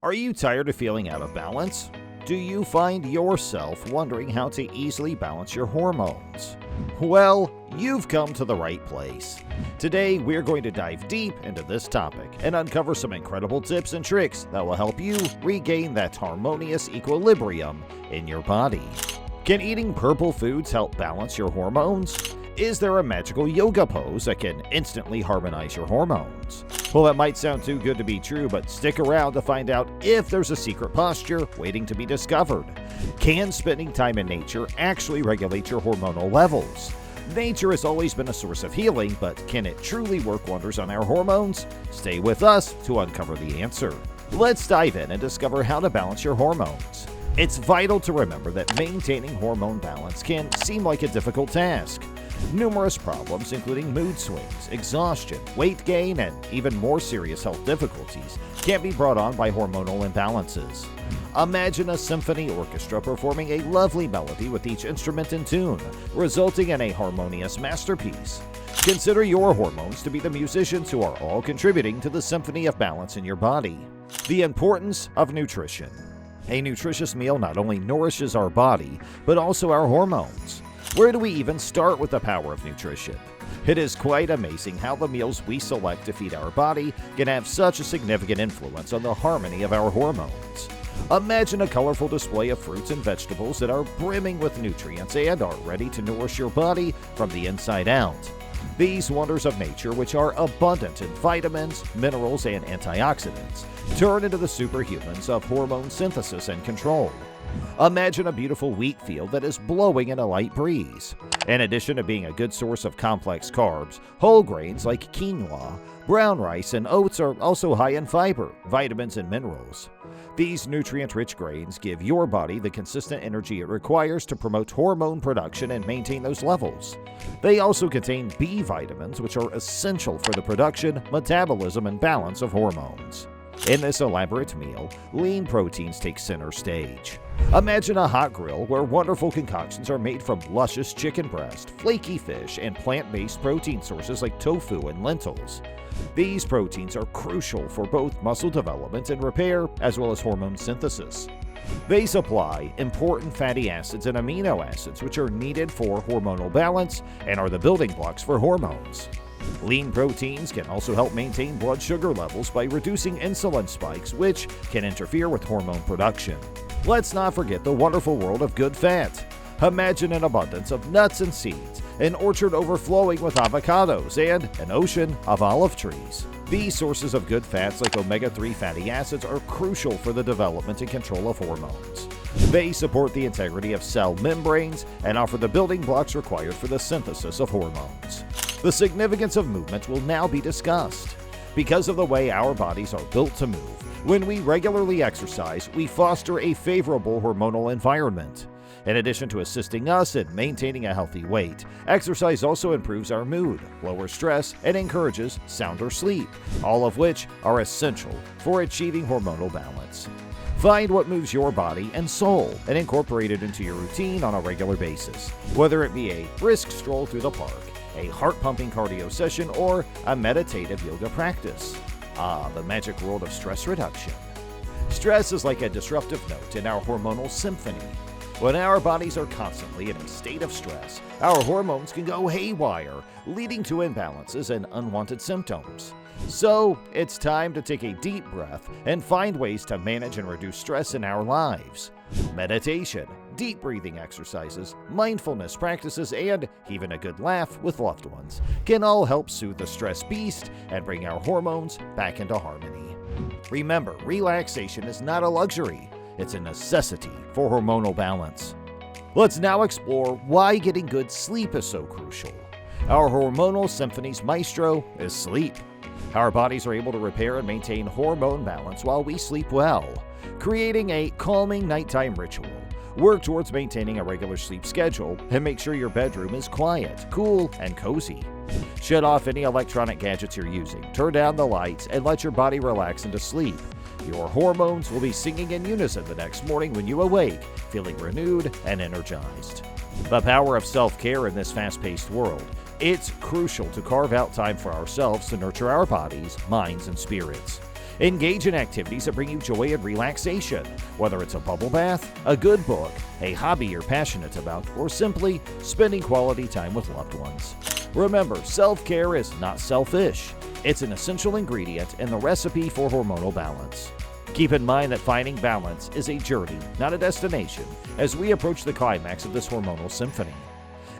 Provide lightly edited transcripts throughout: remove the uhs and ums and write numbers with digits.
Are you tired of feeling out of balance? Do you find yourself wondering how to easily balance your hormones? Well, you've come to the right place. Today, we're going to dive deep into this topic and uncover some incredible tips and tricks that will help you regain that harmonious equilibrium in your body. Can eating purple foods help balance your hormones? Is there a magical yoga pose that can instantly harmonize your hormones? Well, that might sound too good to be true, but stick around to find out if there's a secret posture waiting to be discovered. Can spending time in nature actually regulate your hormonal levels? Nature has always been a source of healing, but can it truly work wonders on our hormones? Stay with us to uncover the answer. Let's dive in and discover how to balance your hormones. It's vital to remember that maintaining hormone balance can seem like a difficult task. Numerous problems, including mood swings, exhaustion, weight gain, and even more serious health difficulties, can be brought on by hormonal imbalances. Imagine a symphony orchestra performing a lovely melody with each instrument in tune, resulting in a harmonious masterpiece. Consider your hormones to be the musicians who are all contributing to the symphony of balance in your body. The importance of nutrition. A nutritious meal not only nourishes our body, but also our hormones. Where do we even start with the power of nutrition? It is quite amazing how the meals we select to feed our body can have such a significant influence on the harmony of our hormones. Imagine a colorful display of fruits and vegetables that are brimming with nutrients and are ready to nourish your body from the inside out. These wonders of nature, which are abundant in vitamins, minerals, and antioxidants, turn into the superhumans of hormone synthesis and control. Imagine a beautiful wheat field that is blowing in a light breeze. In addition to being a good source of complex carbs, whole grains like quinoa, brown rice, and oats are also high in fiber, vitamins, and minerals. These nutrient-rich grains give your body the consistent energy it requires to promote hormone production and maintain those levels. They also contain B vitamins, which are essential for the production, metabolism, and balance of hormones. In this elaborate meal, lean proteins take center stage. Imagine a hot grill where wonderful concoctions are made from luscious chicken breast, flaky fish, and plant-based protein sources like tofu and lentils. These proteins are crucial for both muscle development and repair, as well as hormone synthesis. They supply important fatty acids and amino acids, which are needed for hormonal balance and are the building blocks for hormones. Lean proteins can also help maintain blood sugar levels by reducing insulin spikes, which can interfere with hormone production. Let's not forget the wonderful world of good fat. Imagine an abundance of nuts and seeds, an orchard overflowing with avocados, and an ocean of olive trees. These sources of good fats like omega-3 fatty acids are crucial for the development and control of hormones. They support the integrity of cell membranes and offer the building blocks required for the synthesis of hormones. The significance of movement will now be discussed. Because of the way our bodies are built to move, when we regularly exercise, we foster a favorable hormonal environment. In addition to assisting us in maintaining a healthy weight, exercise also improves our mood, lowers stress, and encourages sounder sleep, all of which are essential for achieving hormonal balance. Find what moves your body and soul and incorporate it into your routine on a regular basis, whether it be a brisk stroll through the park, a heart-pumping cardio session, or a meditative yoga practice. The magic world of stress reduction. Stress is like a disruptive note in our hormonal symphony. When our bodies are constantly in a state of stress, our hormones can go haywire, leading to imbalances and unwanted symptoms. So, it's time to take a deep breath and find ways to manage and reduce stress in our lives. Meditation, deep breathing exercises, mindfulness practices, and even a good laugh with loved ones can all help soothe the stress beast and bring our hormones back into harmony. Remember, relaxation is not a luxury. It's a necessity for hormonal balance. Let's now explore why getting good sleep is so crucial. Our hormonal symphony's maestro is sleep. Our bodies are able to repair and maintain hormone balance while we sleep well. Creating a calming nighttime ritual. Work towards maintaining a regular sleep schedule and make sure your bedroom is quiet, cool, and cozy. Shut off any electronic gadgets you're using, turn down the lights, and let your body relax into sleep. Your hormones will be singing in unison the next morning when you awake, feeling renewed and energized. The power of self-care in this fast-paced world. It's crucial to carve out time for ourselves to nurture our bodies, minds, and spirits. Engage in activities that bring you joy and relaxation, whether it's a bubble bath, a good book, a hobby you're passionate about, or simply spending quality time with loved ones. Remember, self-care is not selfish. It's an essential ingredient in the recipe for hormonal balance. Keep in mind that finding balance is a journey, not a destination, as we approach the climax of this hormonal symphony.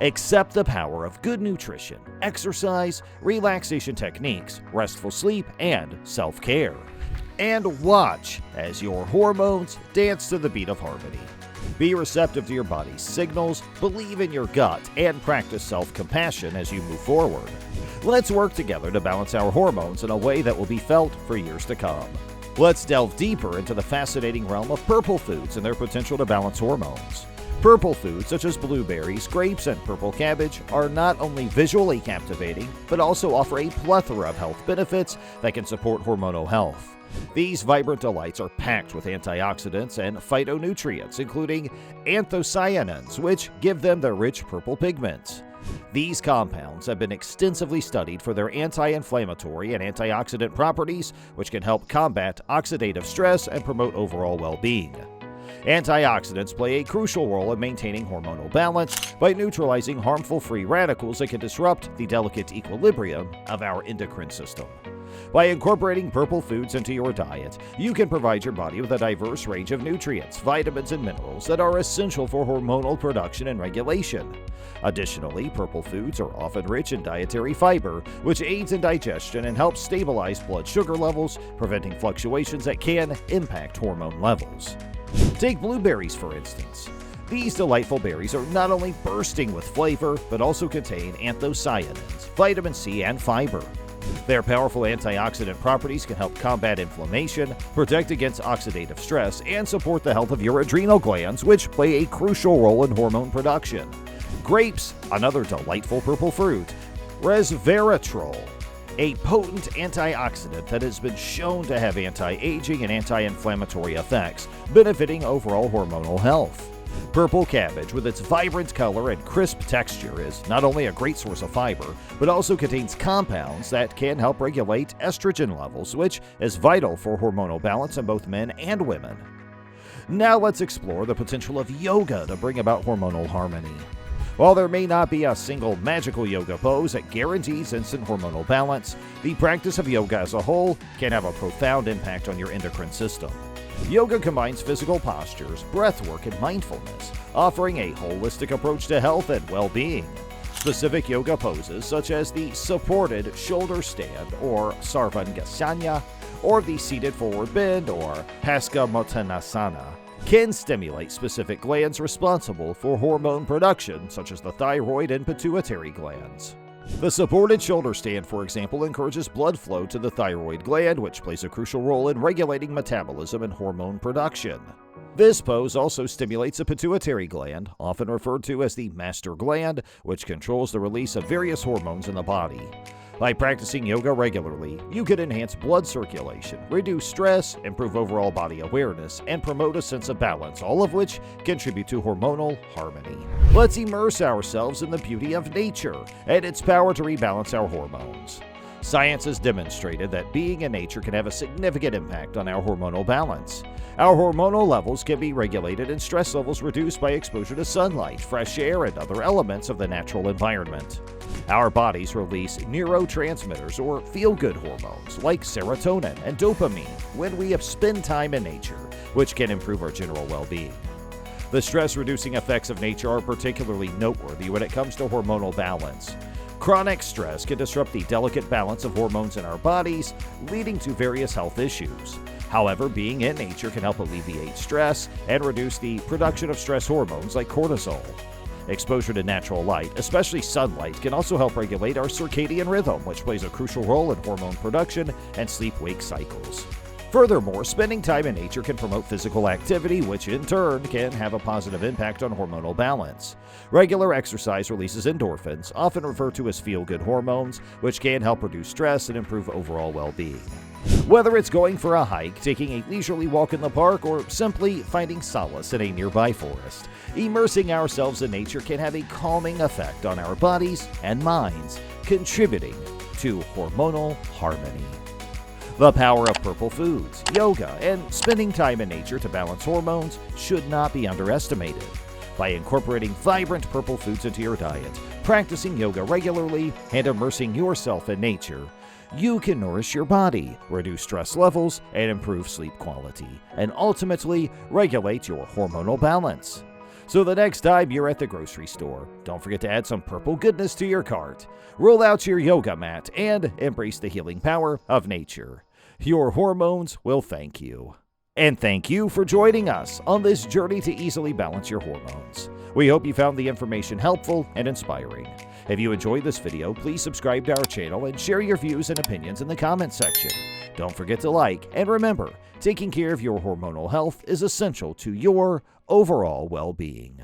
Accept the power of good nutrition, exercise, relaxation techniques, restful sleep, and self-care. And watch as your hormones dance to the beat of harmony. Be receptive to your body's signals, believe in your gut, and practice self-compassion as you move forward. Let's work together to balance our hormones in a way that will be felt for years to come. Let's delve deeper into the fascinating realm of purple foods and their potential to balance hormones. Purple foods such as blueberries, grapes, and purple cabbage are not only visually captivating, but also offer a plethora of health benefits that can support hormonal health. These vibrant delights are packed with antioxidants and phytonutrients, including anthocyanins, which give them their rich purple pigments. These compounds have been extensively studied for their anti-inflammatory and antioxidant properties, which can help combat oxidative stress and promote overall well-being. Antioxidants play a crucial role in maintaining hormonal balance by neutralizing harmful free radicals that can disrupt the delicate equilibrium of our endocrine system. By incorporating purple foods into your diet, you can provide your body with a diverse range of nutrients, vitamins, and minerals that are essential for hormonal production and regulation. Additionally, purple foods are often rich in dietary fiber, which aids in digestion and helps stabilize blood sugar levels, preventing fluctuations that can impact hormone levels. Take blueberries, for instance. These delightful berries are not only bursting with flavor, but also contain anthocyanins, vitamin C, and fiber. Their powerful antioxidant properties can help combat inflammation, protect against oxidative stress, and support the health of your adrenal glands, which play a crucial role in hormone production. Grapes, another delightful purple fruit. Resveratrol, a potent antioxidant that has been shown to have anti-aging and anti-inflammatory effects, benefiting overall hormonal health. Purple cabbage, with its vibrant color and crisp texture, is not only a great source of fiber, but also contains compounds that can help regulate estrogen levels, which is vital for hormonal balance in both men and women. Now let's explore the potential of yoga to bring about hormonal harmony. While there may not be a single magical yoga pose that guarantees instant hormonal balance, the practice of yoga as a whole can have a profound impact on your endocrine system. Yoga combines physical postures, breathwork, and mindfulness, offering a holistic approach to health and well-being. Specific yoga poses such as the supported shoulder stand or Sarvangasana, or the seated forward bend or Paschimottanasana, can stimulate specific glands responsible for hormone production, such as the thyroid and pituitary glands. The supported shoulder stand, for example, encourages blood flow to the thyroid gland, which plays a crucial role in regulating metabolism and hormone production. This pose also stimulates the pituitary gland, often referred to as the master gland, which controls the release of various hormones in the body. By practicing yoga regularly, you can enhance blood circulation, reduce stress, improve overall body awareness, and promote a sense of balance, all of which contribute to hormonal harmony. Let's immerse ourselves in the beauty of nature and its power to rebalance our hormones. Science has demonstrated that being in nature can have a significant impact on our hormonal balance. Our hormonal levels can be regulated and stress levels reduced by exposure to sunlight, fresh air, and other elements of the natural environment. Our bodies release neurotransmitters or feel-good hormones like serotonin and dopamine when we spend time in nature, which can improve our general well-being. The stress-reducing effects of nature are particularly noteworthy when it comes to hormonal balance. Chronic stress can disrupt the delicate balance of hormones in our bodies, leading to various health issues. However, being in nature can help alleviate stress and reduce the production of stress hormones like cortisol. Exposure to natural light, especially sunlight, can also help regulate our circadian rhythm, which plays a crucial role in hormone production and sleep-wake cycles. Furthermore, spending time in nature can promote physical activity, which in turn can have a positive impact on hormonal balance. Regular exercise releases endorphins, often referred to as feel-good hormones, which can help reduce stress and improve overall well-being. Whether it's going for a hike, taking a leisurely walk in the park, or simply finding solace in a nearby forest, immersing ourselves in nature can have a calming effect on our bodies and minds, contributing to hormonal harmony. The power of purple foods, yoga, and spending time in nature to balance hormones should not be underestimated. By incorporating vibrant purple foods into your diet, practicing yoga regularly, and immersing yourself in nature, you can nourish your body, reduce stress levels, and improve sleep quality, and ultimately regulate your hormonal balance. So the next time you're at the grocery store, don't forget to add some purple goodness to your cart, roll out your yoga mat, and embrace the healing power of nature. Your hormones will thank you. And thank you for joining us on this journey to easily balance your hormones. We hope you found the information helpful and inspiring. If you enjoyed this video, please subscribe to our channel and share your views and opinions in the comments section. Don't forget to like, and remember, taking care of your hormonal health is essential to your overall well-being.